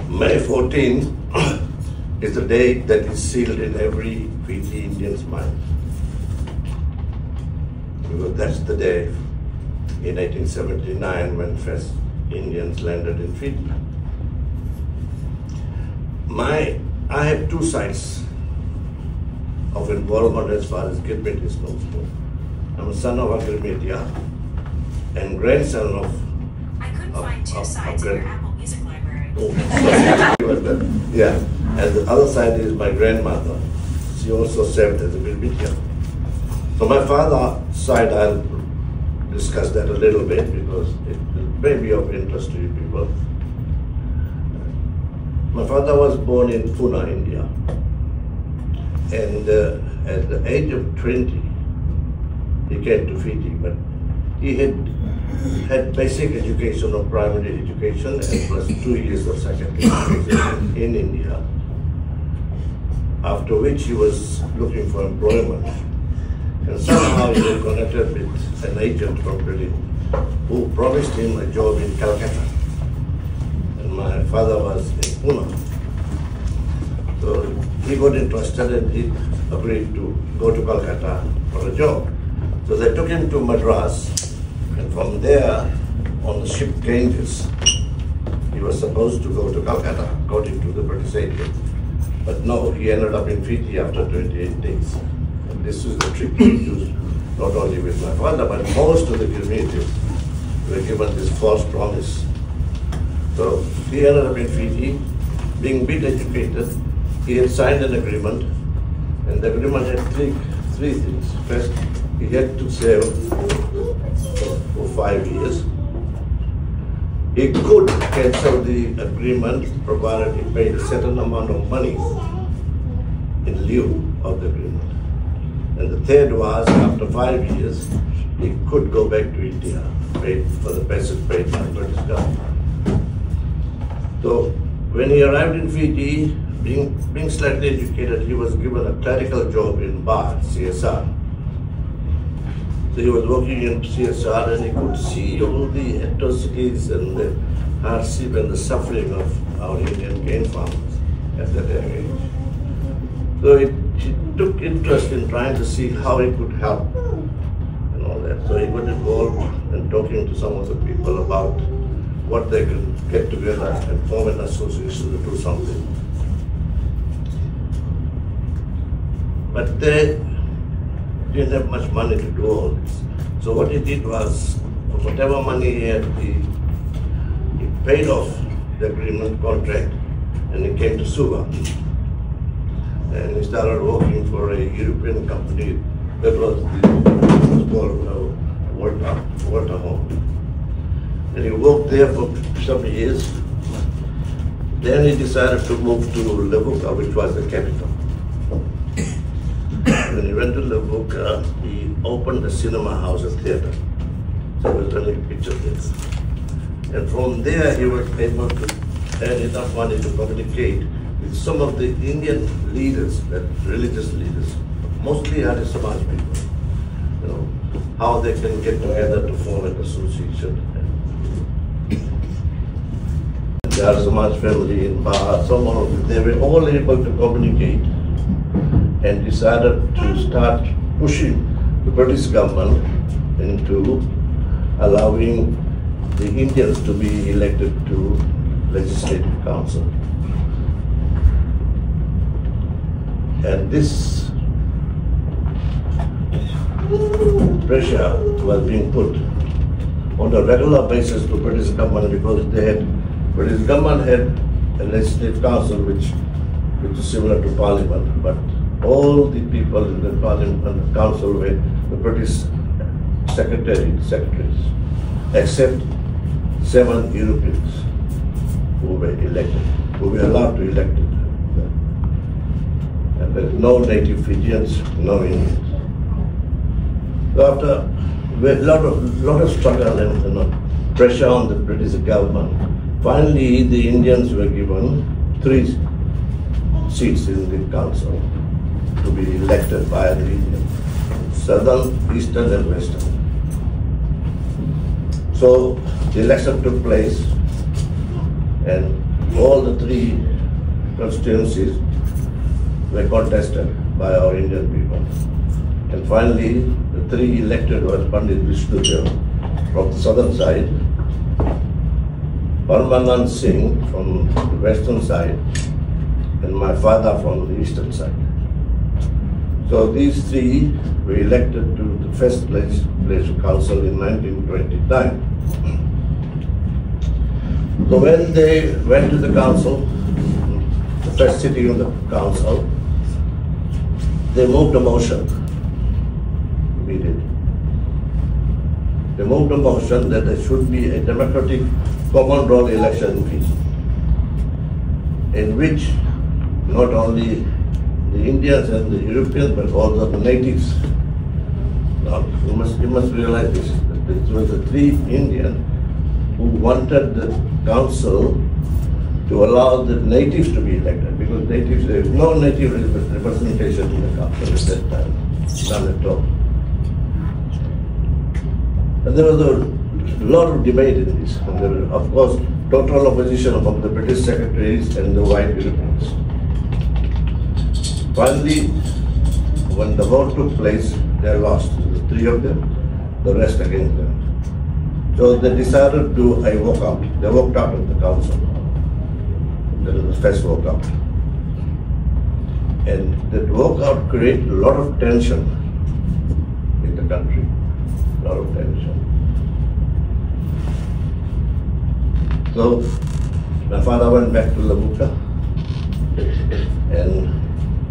May 14th is the date that is sealed in every Fiji Indian's mind. Because that's the day in 1879 when first Indians landed in Fiji. I have two sides of involvement as far as Girmitiya is concerned. I'm a son of a Girmitiya and grandson of... I couldn't find two sides in your Apple Music library. Yeah, and the other side is my grandmother. She also served as a Girmitiya. So my father's side, I'll discuss that a little bit because it may be of interest to you people. My father was born in Pune, India. And at the age of 20, he came to Fiji, but he had basic education or primary education and plus 2 years of secondary education in India. After which he was looking for employment. And somehow he was connected with an agent from Britain who promised him a job in Calcutta. And my father was in Pune. So he got interested and he agreed to go to Calcutta for a job. So they took him to Madras, and from there, on the ship Ganges, he was supposed to go to Calcutta, according to the British agent. But no, he ended up in Fiji after 28 days. And this is the trick used not only with my father, but most of the Girmitiyas were given this false promise. So he ended up in Fiji, being a bit educated. He had signed an agreement, and the agreement had three things. First, he had to serve for 5 years. He could cancel the agreement provided he paid a certain amount of money in lieu of the agreement. And the third was, after 5 years, he could go back to India, paid for the passage paid by the British government. So when he arrived in Fiji, being slightly educated, he was given a clerical job in bar, CSR. So he was working in CSR and he could see all the atrocities and the hardship and the suffering of our Indian cane farmers at that age. So he took interest in trying to see how he could help and all that. So he got involved in talking to some of the people about what they could get together and form an association to do something. But they didn't have much money to do all this. So what he did was, whatever money he had, he paid off the agreement contract and he came to Suva. And he started working for a European company that was called Walter Home. And he worked there for some years. Then he decided to move to Levuka, which was the capital. When he went to Levuka, he opened a cinema house and theatre. So he was running picture theatres. And from there, he was able to earn enough money to communicate with some of the Indian leaders, religious leaders, mostly Arya Samaj people, you know, how they can get together to form an association. The Arya Samaj family in Bahar, they were all able to communicate and decided to start pushing the British government into allowing the Indians to be elected to Legislative Council. And this pressure was being put on a regular basis to British government because British government had a Legislative Council which is similar to Parliament, but all the people in the Parliament and the Council were the British secretaries, except 7 Europeans who were elected, who were allowed to elect it. And there's no native Fijians, no Indians. So after a lot of struggle and pressure on the British government, finally the Indians were given 3 seats in the council to be elected by the Indians, Southern, Eastern and Western. So the election took place and all the three constituencies were contested by our Indian people. And finally, the three elected were Pandit Vishnudev from the southern side, Parmanand Singh from the western side, and my father from the eastern side. So these three were elected to the first legislative council in 1929. So when they went to the council, the first sitting of the council, they moved a motion. We did. They moved a motion that there should be a democratic common role election in Fiji, in which not only the Indians and the Europeans, but also the natives. Now, you must realize this. This was the three Indians who wanted the council to allow the natives to be elected, because natives, there is no native representation in the council at that time, none at all. And there was a lot of debate in this. And there was, of course, total opposition from the British secretaries and the white Europeans. Finally, when the vote took place, they lost. The three of them, the rest against them. So they decided to do a walkout. They walked out of the council. That was the first walkout. And that walkout created a lot of tension in the country. A lot of tension. So my father went back to Labuka, and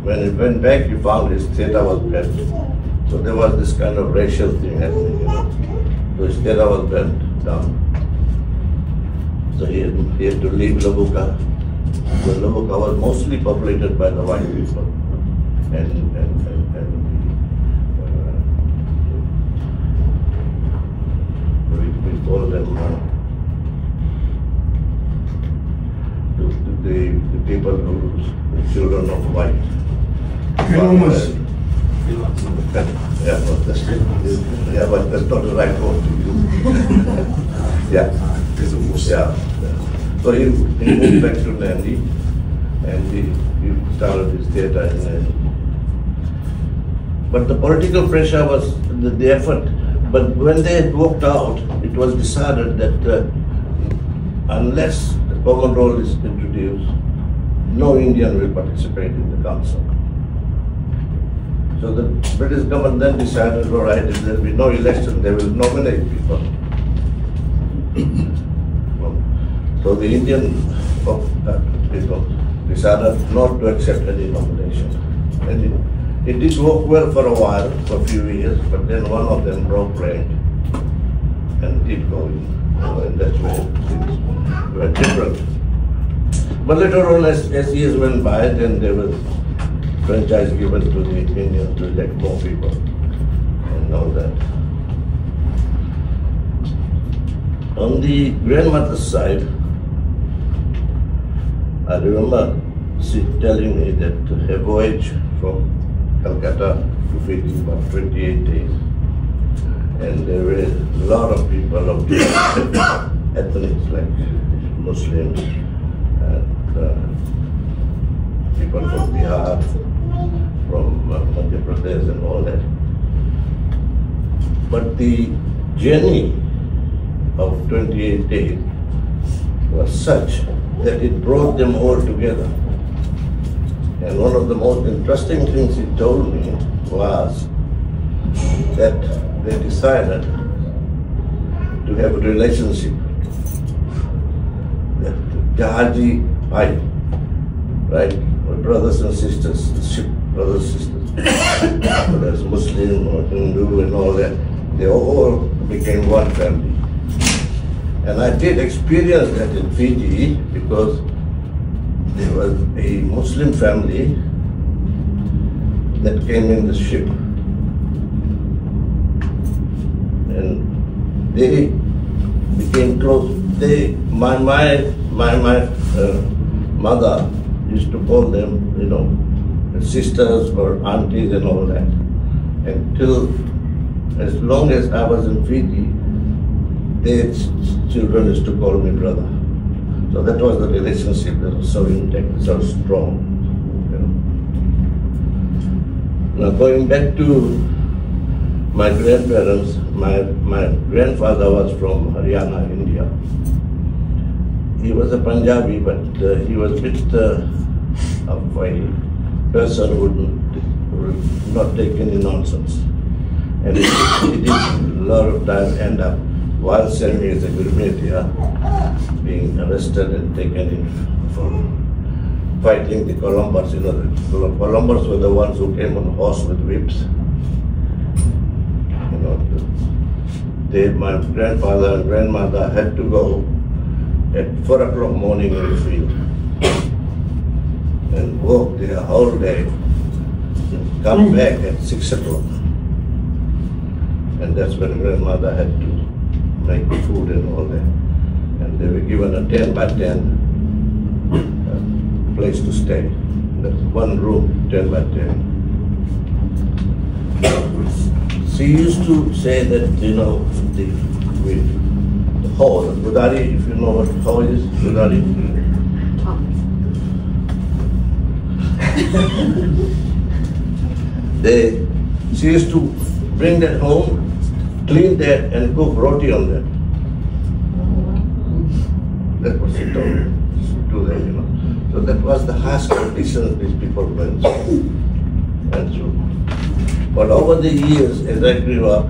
when he went back, he found his theatre was bent. So there was this kind of racial thing happening, you know. So his theatre was bent down. So he had to leave Labuka. So Labuka was mostly populated by the white people, and we call them the people whose children of white. Yeah, but that's not the right word to use. Yeah. So he moved back to Nandi, and he started his theatre in Nandi. But the political pressure was the effort. But when they had walked out, it was decided that unless the common role is introduced, no Indian will participate in the council. So the British government then decided, all right, if there will be no election, they will nominate people. So the Indian people decided not to accept any nomination. And it did work well for a while, for a few years, but then one of them broke rank and did go in. And that's where things were different. But later on, as years went by, then there was franchise given to the Indians to elect more people and all that. On the grandmother's side, I remember she telling me that her voyage from Calcutta to Fiji about 28 days. And there were a lot of people of different ethnics, like Muslims and people from Bihar, from Madhya Pradesh and all that. But the journey of 28 days was such that it brought them all together. And one of the most interesting things he told me was that they decided to have a relationship. Jahaji Bhai, right? Brothers and sisters, ship brothers and sisters. Whether it's Muslim or Hindu and all that, they all became one family. And I did experience that in Fiji because there was a Muslim family that came in the ship. And they became close. My mother used to call them, you know, sisters or aunties and all that. Until as long as I was in Fiji, their children used to call me brother. So that was the relationship that was so intact, so strong. You know. Now going back to my grandparents, my grandfather was from Haryana, India. He was a Punjabi, but he was a bit of a person who would not take any nonsense. And he did a lot of time end up while serving as a Girmitiya, being arrested and taken in for fighting the Columbus. You know, the Columbus were the ones who came on horse with whips. You know, my grandfather and grandmother had to go at 4 o'clock morning in the field and work there whole day, come back at 6 o'clock. And that's when grandmother had to make food and all that. And they were given a 10 by 10 place to stay. That's one room, 10 by 10. She used to say that, you know, the hoe, the budari, if you know what hoe is, budari. She used to bring that home, clean that, and cook roti on that. That's what she told me to do that, you know. So that was the harsh conditions these people went through. But over the years, as I grew up,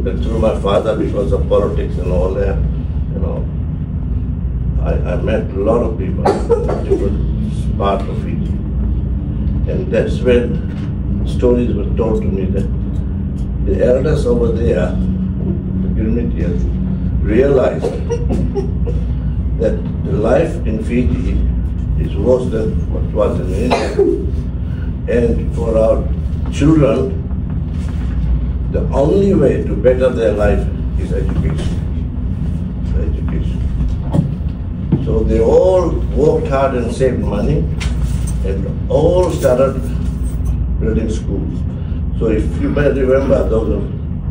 through my father, because of politics and all that, you know, I met a lot of people in different parts of Fiji. And that's when stories were told to me that the elders over there, the Girmitiyas, realized that the life in Fiji is worse than what was in India. And for our children, the only way to better their life is education. So they all worked hard and saved money and all started building schools. So if you may remember, those of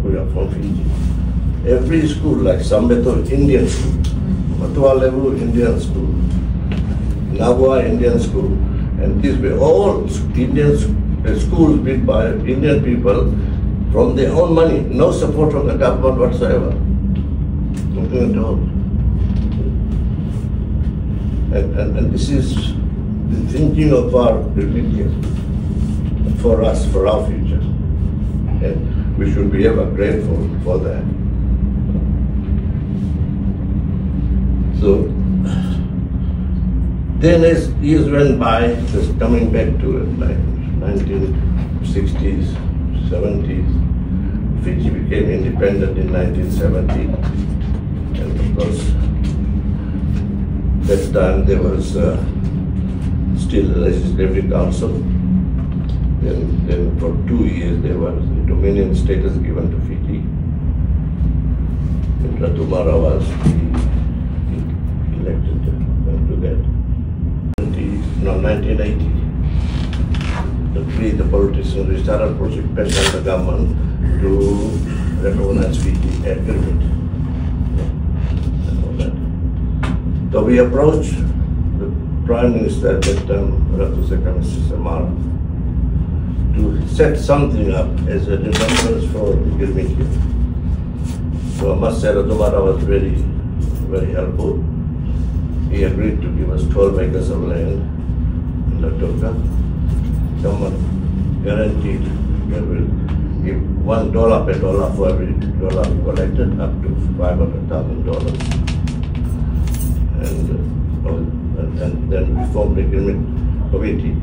who are from Fiji, every school like Sambeto Indian school, Matualevu Indian school, Nagua Indian school, and these were all Indian schools built by Indian people from their own money, no support from the government whatsoever. Nothing at all. And this is the thinking of our religion for us, for our future. And we should be ever grateful for that. So then as years went by, just coming back to it, like 1960s, 70s, Fiji became independent in 1970. And of course, that time there was still a legislative council. Then for 2 years there was a dominion status given to Fiji. And Ratumara was elected to that. 1980, the politicians, we started pushing pressure on the government to recognize Fiji agreement. So we approached the Prime Minister at that time, Mr. Samara, to set something up as a remembrance for Girmitiya. So I must say Ratumara was very, very helpful. He agreed to give us 12 acres of land in Latoka. Someone guaranteed that will give $1 per dollar for every dollar we collected, up to $500,000. And then we formed a agreement committee.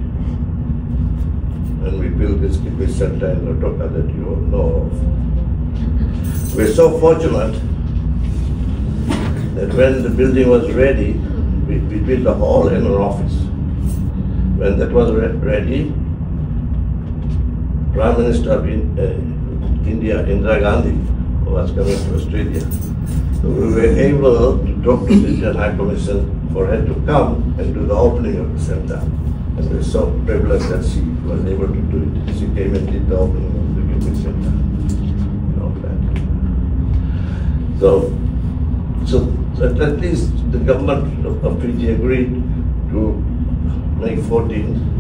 And we built this Kipi Center in Latoka that you all know of. We're so fortunate that when the building was ready, we built a hall and an office. When that was ready, Prime Minister of India, Indira Gandhi, was coming to Australia. So we were able to talk to the Indian High Commission for her to come and do the opening of the center. And we're so privileged that she was able to do it. She came and did the opening of the Girmitiya Center and all that. So at least the government of Fiji agreed to make 14th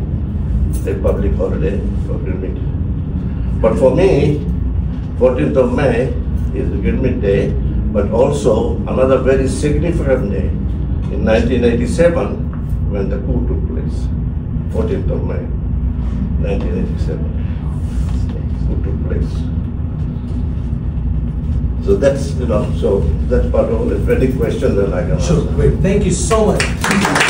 a public holiday for Girmitiya. But for me, 14th of May is the Girmitiya Day, but also another very significant day in 1987 when the coup took place. 14th of May, 1987, coup took place. So that's, so that's part of it. Any question that I can answer. Sure, great. Thank you so much.